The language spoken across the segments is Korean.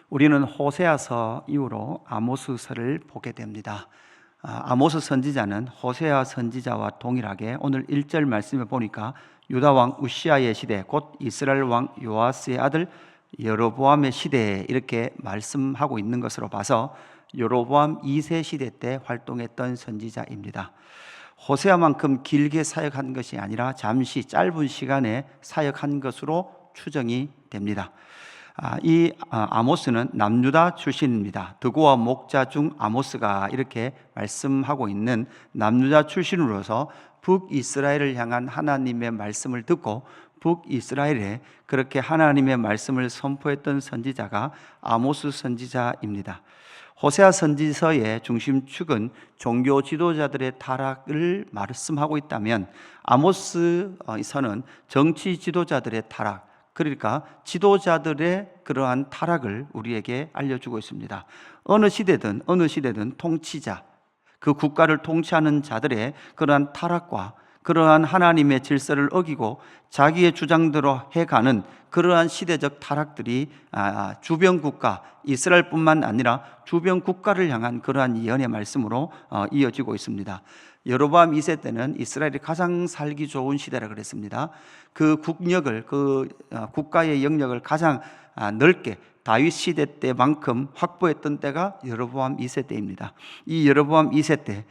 우리는 호세아서 이후로 아모스서를 보게 됩니다. 아모스 선지자는 호세아 선지자와 동일하게 오늘 1절 말씀에 보니까 유다 왕 우시아의 시대, 곧 이스라엘 왕 요아스의 아들 여로보암의 시대에 이렇게 말씀하고 있는 것으로 봐서 여로보암 2세 시대 때 활동했던 선지자입니다. 호세아만큼 길게 사역한 것이 아니라 잠시 짧은 시간에 사역한 것으로 추정이 됩니다. 이 아모스는 남유다 출신입니다. 드고와 목자 중 아모스가 이렇게 말씀하고 있는 남유다 출신으로서 북이스라엘을 향한 하나님의 말씀을 듣고 북이스라엘에 그렇게 하나님의 말씀을 선포했던 선지자가 아모스 선지자입니다. 호세아 선지서의 중심축은 종교 지도자들의 타락을 말씀하고 있다면 아모스서는 정치 지도자들의 타락, 그러니까 지도자들의 그러한 타락을 우리에게 알려주고 있습니다. 어느 시대든 통치자, 그 국가를 통치하는 자들의 그러한 타락과 그러한 하나님의 질서를 어기고 자기의 주장대로 해가는 그러한 시대적 타락들이 주변 국가, 이스라엘뿐만 아니라 주변 국가를 향한 그러한 예언의 말씀으로 이어지고 있습니다. 여로보암 2세 때는 이스라엘이 가장 살기 좋은 시대라 그랬습니다. 그 국력을, 국가의 영역을 가장 넓게 다윗 시대 때만큼 확보했던 때가 여로보암 2세 때입니다. 이 여로보암 2세 때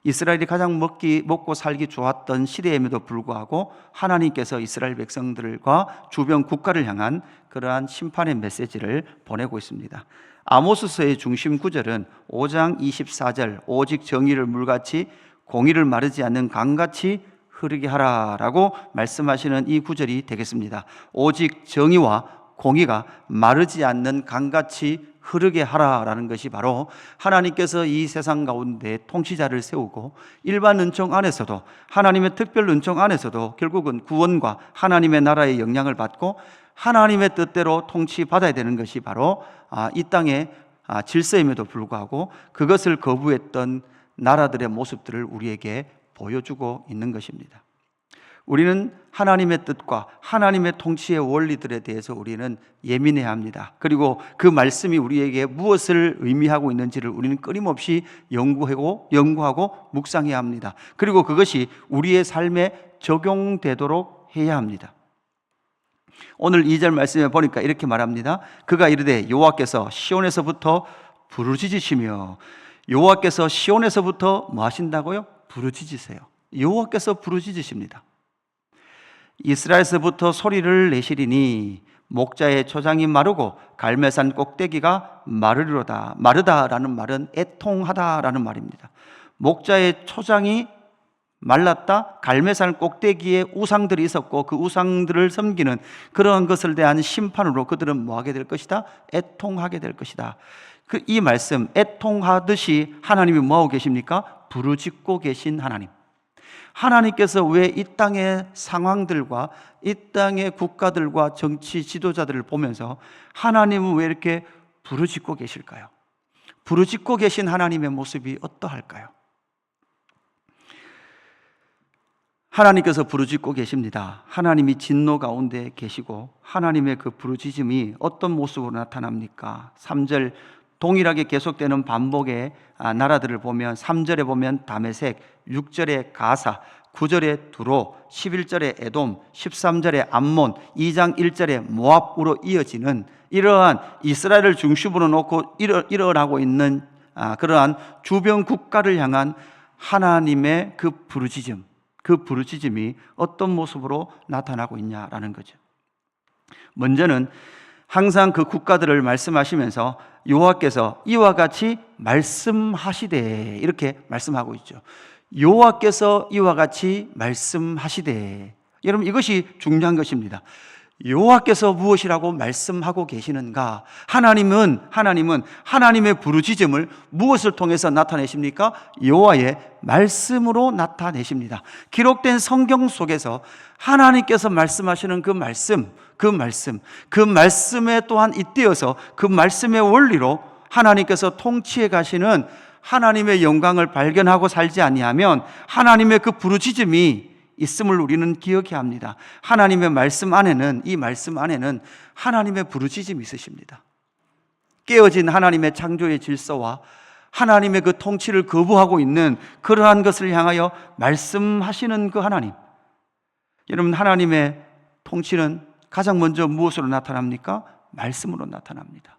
이스라엘이 가장 먹고 살기 좋았던 시대임에도 불구하고 하나님께서 이스라엘 백성들과 주변 국가를 향한 그러한 심판의 메시지를 보내고 있습니다. 아모스서의 중심 구절은 5장 24절 오직 정의를 물같이 공의를 마르지 않는 강같이 흐르게 하라라고 말씀하시는 이 구절이 되겠습니다. 오직 정의와 공의가 마르지 않는 강같이 흐르게 하라라는 것이 바로 하나님께서 이 세상 가운데 통치자를 세우고 일반 은총 안에서도 하나님의 특별 은총 안에서도 결국은 구원과 하나님의 나라의 영향을 받고 하나님의 뜻대로 통치받아야 되는 것이 바로 이 땅의 질서임에도 불구하고 그것을 거부했던 나라들의 모습들을 우리에게 보여주고 있는 것입니다. 우리는 하나님의 뜻과 하나님의 통치의 원리들에 대해서 우리는 예민해야 합니다. 그리고 그 말씀이 우리에게 무엇을 의미하고 있는지를 우리는 끊임없이 연구하고 묵상해야 합니다. 그리고 그것이 우리의 삶에 적용되도록 해야 합니다. 오늘 2절 말씀에 보니까 이렇게 말합니다. 그가 이르되 여호와께서 시온에서부터 부르짖으시며, 여호와께서 시온에서부터 뭐 하신다고요? 부르짖으세요. 여호와께서 부르짖으십니다. 이스라엘에서부터 소리를 내시리니 목자의 초장이 마르고 갈멜산 꼭대기가 마르리로다. 마르다라는 말은 애통하다라는 말입니다. 목자의 초장이 말랐다. 갈멜산 꼭대기에 우상들이 있었고 그 우상들을 섬기는 그러한 것을 대한 심판으로 그들은 뭐하게 될 것이다? 애통하게 될 것이다. 이 말씀, 애통하듯이 하나님이 뭐하고 계십니까? 부르짖고 계신 하나님. 하나님께서 왜 이 땅의 상황들과 이 땅의 국가들과 정치 지도자들을 보면서 하나님은 왜 이렇게 부르짖고 계실까요? 부르짖고 계신 하나님의 모습이 어떠할까요? 하나님께서 부르짖고 계십니다. 하나님이 진노 가운데 계시고 하나님의 그 부르짖음이 어떤 모습으로 나타납니까? 3절 동일하게 계속되는 반복의 나라들을 보면 3절에 보면 다메섹, 6절에 가사, 9절에 두로, 11절에 에돔, 13절에 암몬, 2장 1절에 모압으로 이어지는 이러한 이스라엘을 중심으로 놓고 일어나고 있는 그러한 주변 국가를 향한 하나님의 그 부르짖음이 어떤 모습으로 나타나고 있냐라는 거죠. 먼저는 항상 그 국가들을 말씀하시면서 여호와께서 이와 같이 말씀하시되 이렇게 말씀하고 있죠. 여호와께서 이와 같이 말씀하시되, 여러분 이것이 중요한 것입니다. 여호와께서 무엇이라고 말씀하고 계시는가? 하나님은 하나님의 부르짖음을 무엇을 통해서 나타내십니까? 여호와의 말씀으로 나타내십니다. 기록된 성경 속에서 하나님께서 말씀하시는 그 말씀에 또한 잇대어서 그 말씀의 원리로 하나님께서 통치해 가시는 하나님의 영광을 발견하고 살지 아니하면 하나님의 그 부르짖음이 있음을 우리는 기억해야 합니다. 하나님의 말씀 안에는, 이 말씀 안에는 하나님의 부르짖음이 있으십니다. 깨어진 하나님의 창조의 질서와 하나님의 그 통치를 거부하고 있는 그러한 것을 향하여 말씀하시는 그 하나님. 여러분, 하나님의 통치는 가장 먼저 무엇으로 나타납니까? 말씀으로 나타납니다.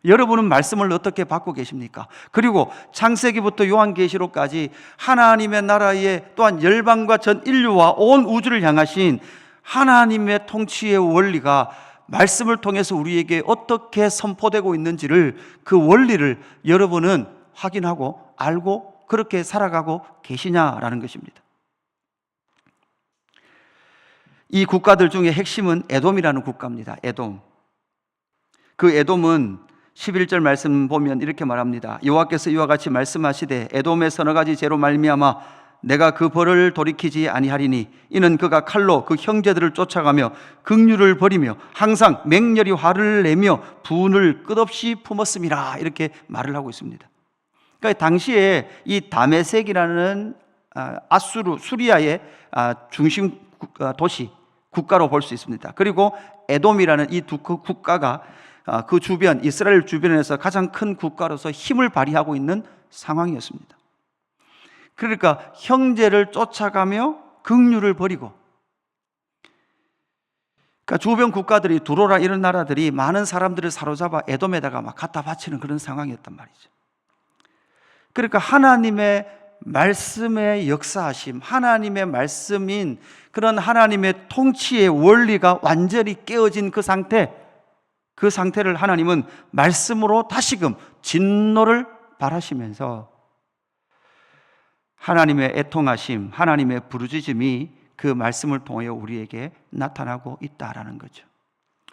여러분은 말씀을 어떻게 받고 계십니까? 그리고 창세기부터 요한계시록까지 하나님의 나라에 또한 열방과 전 인류와 온 우주를 향하신 하나님의 통치의 원리가 말씀을 통해서 우리에게 어떻게 선포되고 있는지를, 그 원리를 여러분은 확인하고 알고 그렇게 살아가고 계시냐라는 것입니다. 이 국가들 중에 핵심은 에돔이라는 국가입니다. 에돔. 그 에돔은 11절 말씀 보면 이렇게 말합니다. 여호와께서 이와 같이 말씀하시되 에돔의 서너 가지 죄로 말미암아 내가 그 벌을 돌이키지 아니하리니 이는 그가 칼로 그 형제들을 쫓아가며 긍휼을 버리며 항상 맹렬히 화를 내며 분을 끝없이 품었음이라, 이렇게 말을 하고 있습니다. 그러니까 당시에 이 다메섹이라는 수리아의 중심 도시 국가로 볼 수 있습니다. 그리고 에돔이라는 이 두 국가가 그 주변, 이스라엘 주변에서 가장 큰 국가로서 힘을 발휘하고 있는 상황이었습니다. 그러니까 형제를 쫓아가며 긍휼을 버리고, 그러니까 주변 국가들이 두로라 이런 나라들이 많은 사람들을 사로잡아 에돔에다가 막 갖다 바치는 그런 상황이었단 말이죠. 그러니까 하나님의 말씀의 역사하심, 하나님의 말씀인 그런 하나님의 통치의 원리가 완전히 깨어진 그 상태를 하나님은 말씀으로 다시금 진노를 발하시면서 하나님의 애통하심, 하나님의 부르짖음이 그 말씀을 통하여 우리에게 나타나고 있다라는 거죠.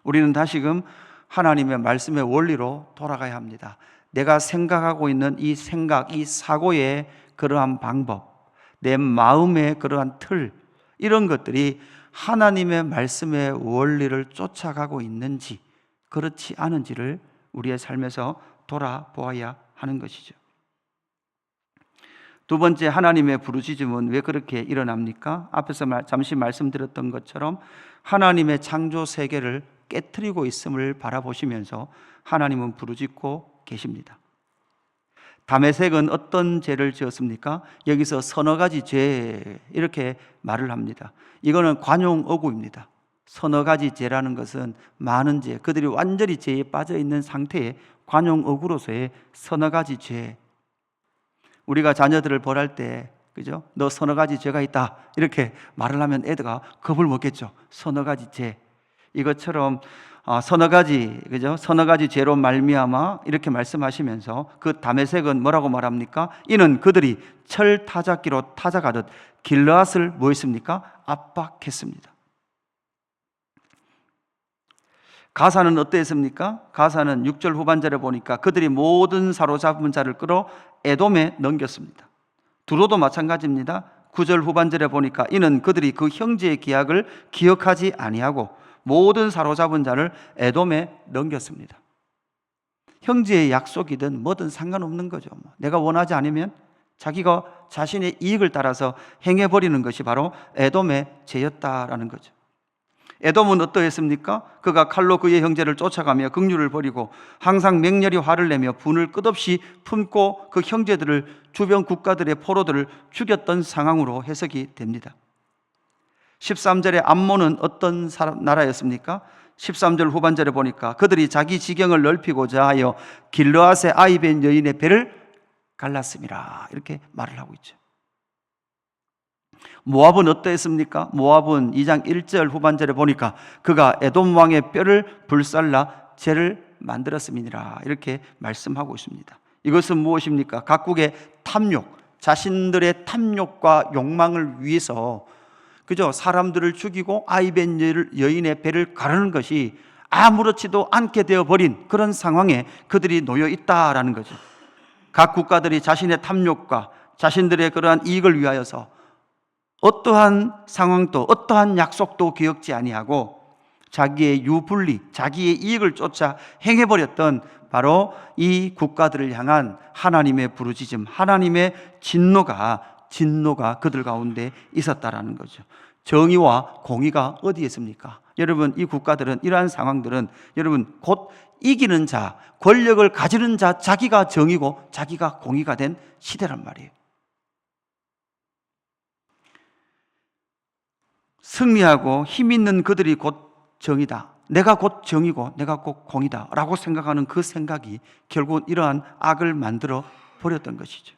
우리는 다시금 하나님의 말씀의 원리로 돌아가야 합니다. 내가 생각하고 있는 이 생각, 이 사고의 그러한 방법, 내 마음의 그러한 틀, 이런 것들이 하나님의 말씀의 원리를 쫓아가고 있는지 그렇지 않은지를 우리의 삶에서 돌아보아야 하는 것이죠. 두 번째, 하나님의 부르짖음은 왜 그렇게 일어납니까? 앞에서 잠시 말씀드렸던 것처럼 하나님의 창조 세계를 깨트리고 있음을 바라보시면서 하나님은 부르짖고 계십니다. 다메섹은 어떤 죄를 지었습니까? 여기서 서너 가지 죄, 이렇게 말을 합니다. 이거는 관용어구입니다. 서너 가지 죄라는 것은 많은 죄, 그들이 완전히 죄에 빠져 있는 상태의 관용어구로서의 서너 가지 죄. 우리가 자녀들을 벌할 때, 그죠? 너 서너 가지 죄가 있다, 이렇게 말을 하면 애들가 겁을 먹겠죠. 서너 가지 죄. 이것처럼 서너 가지, 그죠? 서너 가지 죄로 말미암아 이렇게 말씀하시면서 그 다메섹은 뭐라고 말합니까? 이는 그들이 철 타작기로 타작하듯 길르앗을 뭐 했습니까? 압박했습니다. 가사는 어땠습니까? 가사는 6절 후반절에 보니까 그들이 모든 사로잡은 자를 끌어 에돔에 넘겼습니다. 두로도 마찬가지입니다. 9절 후반절에 보니까 이는 그들이 그 형제의 기약을 기억하지 아니하고 모든 사로잡은 자를 에돔에 넘겼습니다. 형제의 약속이든 뭐든 상관없는 거죠. 내가 원하지 않으면 자기가 자신의 이익을 따라서 행해버리는 것이 바로 에돔의 죄였다라는 거죠. 에돔은 어떠했습니까? 그가 칼로 그의 형제를 쫓아가며 긍휼을 버리고 항상 맹렬히 화를 내며 분을 끝없이 품고 그 형제들을 주변 국가들의 포로들을 죽였던 상황으로 해석이 됩니다. 13절에 암몬은 어떤 나라였습니까? 13절 후반절에 보니까 그들이 자기 지경을 넓히고자 하여 길르앗의 아이벤 여인의 배를 갈랐음이라, 이렇게 말을 하고 있죠. 모압은 어떠했습니까? 모압은 2장 1절 후반절에 보니까 그가 에돔 왕의 뼈를 불살라 죄를 만들었음이니라, 이렇게 말씀하고 있습니다. 이것은 무엇입니까? 각국의 탐욕, 자신들의 탐욕과 욕망을 위해서, 그죠? 사람들을 죽이고 아이벤 여인의 배를 가르는 것이 아무렇지도 않게 되어버린 그런 상황에 그들이 놓여 있다라는 거죠. 각 국가들이 자신의 탐욕과 자신들의 그러한 이익을 위하여서 어떠한 상황도 어떠한 약속도 기억지 아니하고 자기의 유불리, 자기의 이익을 쫓아 행해버렸던 바로 이 국가들을 향한 하나님의 부르짖음, 하나님의 진노가 그들 가운데 있었다라는 거죠. 정의와 공의가 어디에 있습니까? 여러분, 이 국가들은, 이러한 상황들은 여러분 곧 이기는 자, 권력을 가지는 자, 자기가 정의고 자기가 공의가 된 시대란 말이에요. 승리하고 힘 있는 그들이 곧 정의다, 내가 곧 정의고 내가 곧 공의다 라고 생각하는 그 생각이 결국은 이러한 악을 만들어 버렸던 것이죠.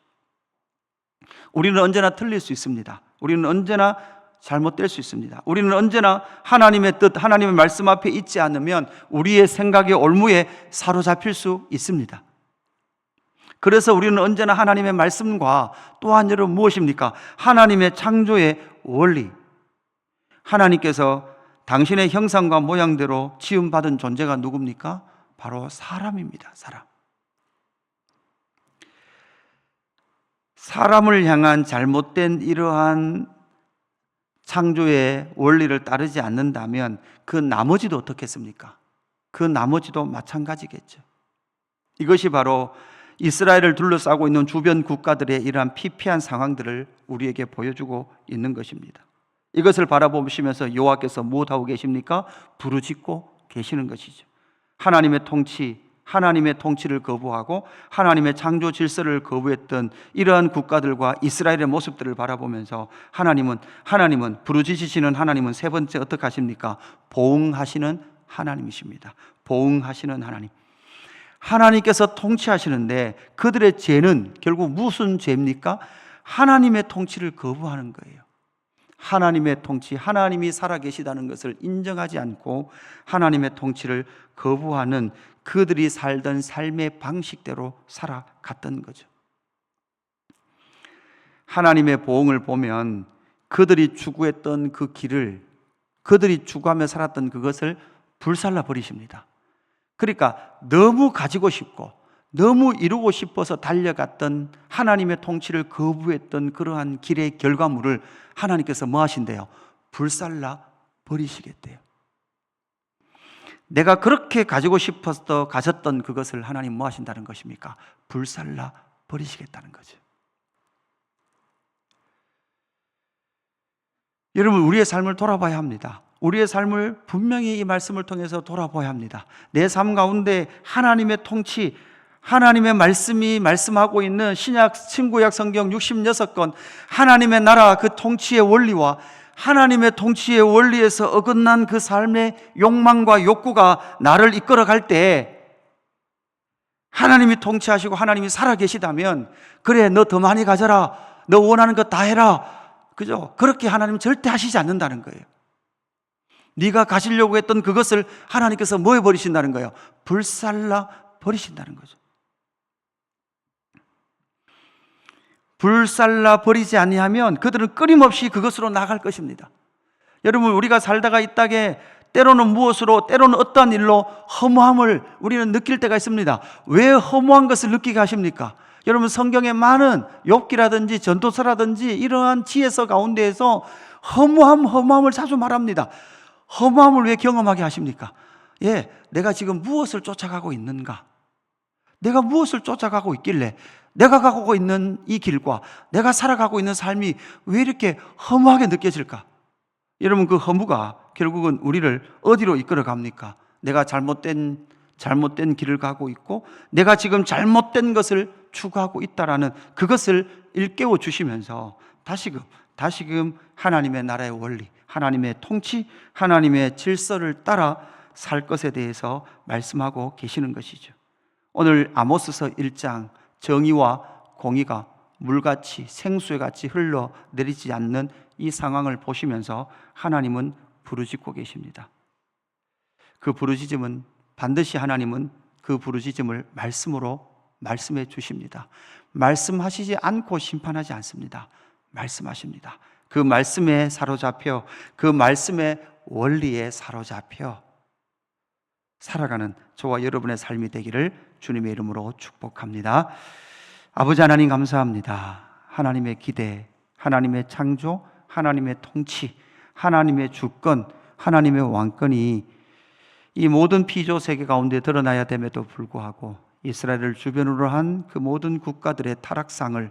우리는 언제나 틀릴 수 있습니다. 우리는 언제나 잘못될 수 있습니다. 우리는 언제나 하나님의 뜻, 하나님의 말씀 앞에 있지 않으면 우리의 생각의 올무에 사로잡힐 수 있습니다. 그래서 우리는 언제나 하나님의 말씀과 또한 여러분 무엇입니까? 하나님의 창조의 원리, 하나님께서 당신의 형상과 모양대로 지음받은 존재가 누굽니까? 바로 사람입니다. 사람을 향한 잘못된 이러한 창조의 원리를 따르지 않는다면 그 나머지도 어떻겠습니까? 그 나머지도 마찬가지겠죠. 이것이 바로 이스라엘을 둘러싸고 있는 주변 국가들의 이러한 피폐한 상황들을 우리에게 보여주고 있는 것입니다. 이것을 바라보시면서 여호와께서 무엇하고 계십니까? 부르짖고 계시는 것이죠. 하나님의 통치를 거부하고 하나님의 창조 질서를 거부했던 이러한 국가들과 이스라엘의 모습들을 바라보면서 하나님은 부르짖으시는 하나님은 세 번째 어떻게 하십니까? 보응하시는 하나님이십니다. 보응하시는 하나님. 하나님께서 통치하시는데 그들의 죄는 결국 무슨 죄입니까? 하나님의 통치를 거부하는 거예요. 하나님의 통치, 하나님이 살아계시다는 것을 인정하지 않고 하나님의 통치를 거부하는 그들이 살던 삶의 방식대로 살아갔던 거죠. 하나님의 보응을 보면 그들이 추구했던 그 길을, 그들이 추구하며 살았던 그것을 불살라 버리십니다. 그러니까 너무 가지고 싶고 너무 이루고 싶어서 달려갔던 하나님의 통치를 거부했던 그러한 길의 결과물을 하나님께서 뭐 하신대요? 불살라 버리시겠대요. 내가 그렇게 가지고 싶어서 가졌던 그것을 하나님 뭐 하신다는 것입니까? 불살라 버리시겠다는 거죠. 여러분, 우리의 삶을 돌아봐야 합니다. 우리의 삶을 분명히 이 말씀을 통해서 돌아봐야 합니다. 내 삶 가운데 하나님의 통치, 하나님의 말씀이 말씀하고 있는 신약, 신구약 성경 66권 하나님의 나라 그 통치의 원리와 하나님의 통치의 원리에서 어긋난 그 삶의 욕망과 욕구가 나를 이끌어갈 때 하나님이 통치하시고 하나님이 살아계시다면 그래, 너 더 많이 가져라, 너 원하는 거 다 해라, 그죠? 그렇게 하나님은 절대 하시지 않는다는 거예요. 네가 가지려고 했던 그것을 하나님께서 뭐 해버리신다는 거예요? 불살라 버리신다는 거죠. 불살라 버리지 아니하면 그들은 끊임없이 그것으로 나갈 것입니다. 여러분, 우리가 살다가 이 땅에 때로는 무엇으로, 때로는 어떠한 일로 허무함을 우리는 느낄 때가 있습니다. 왜 허무한 것을 느끼게 하십니까? 여러분, 성경에 많은 욥기라든지 전도서라든지 이러한 지혜서 가운데에서 허무함을 자주 말합니다. 허무함을 왜 경험하게 하십니까? 내가 지금 무엇을 쫓아가고 있는가? 내가 무엇을 쫓아가고 있길래 내가 가고 있는 이 길과 내가 살아가고 있는 삶이 왜 이렇게 허무하게 느껴질까? 여러분, 그 허무가 결국은 우리를 어디로 이끌어 갑니까? 내가 잘못된 길을 가고 있고 내가 지금 잘못된 것을 추구하고 있다라는 그것을 일깨워 주시면서 다시금 하나님의 나라의 원리, 하나님의 통치, 하나님의 질서를 따라 살 것에 대해서 말씀하고 계시는 것이죠. 오늘 아모스서 1장, 정의와 공의가 물같이 생수같이 흘러내리지 않는 이 상황을 보시면서 하나님은 부르짖고 계십니다. 그 부르짖음은 반드시 하나님은 그 부르짖음을 말씀으로 말씀해 주십니다. 말씀하시지 않고 심판하지 않습니다. 말씀하십니다. 그 말씀에 사로잡혀, 그 말씀의 원리에 사로잡혀 살아가는 저와 여러분의 삶이 되기를 주님의 이름으로 축복합니다. 아버지 하나님, 감사합니다. 하나님의 기대, 하나님의 창조, 하나님의 통치, 하나님의 주권, 하나님의 왕권이 이 모든 피조 세계 가운데 드러나야 됨에도 불구하고 이스라엘을 주변으로 한 그 모든 국가들의 타락상을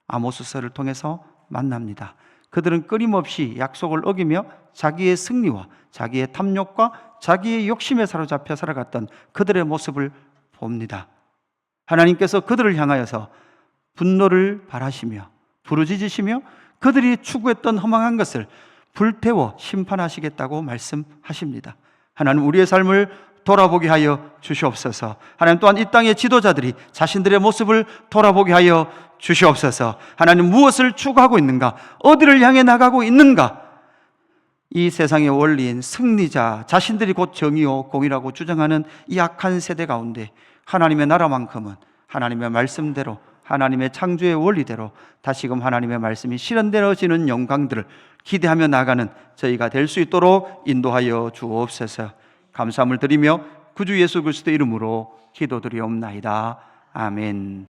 아모스서를 통해서 만납니다. 그들은 끊임없이 약속을 어기며 자기의 승리와 자기의 탐욕과 자기의 욕심에 사로잡혀 살아갔던 그들의 모습을 봅니다. 하나님께서 그들을 향하여서 분노를 발하시며 부르짖으시며 그들이 추구했던 허망한 것을 불태워 심판하시겠다고 말씀하십니다. 하나님, 우리의 삶을 돌아보게 하여 주시옵소서. 하나님, 또한 이 땅의 지도자들이 자신들의 모습을 돌아보게 하여 주시옵소서. 하나님, 무엇을 추구하고 있는가? 어디를 향해 나가고 있는가? 이 세상의 원리인 승리자, 자신들이 곧 정의요 공의라고 주장하는 이 악한 세대 가운데 하나님의 나라만큼은 하나님의 말씀대로, 하나님의 창조의 원리대로 다시금 하나님의 말씀이 실현되어지는 영광들을 기대하며 나가는 저희가 될 수 있도록 인도하여 주옵소서. 감사함을 드리며 구주 예수 그리스도의 이름으로 기도드리옵나이다. 아멘.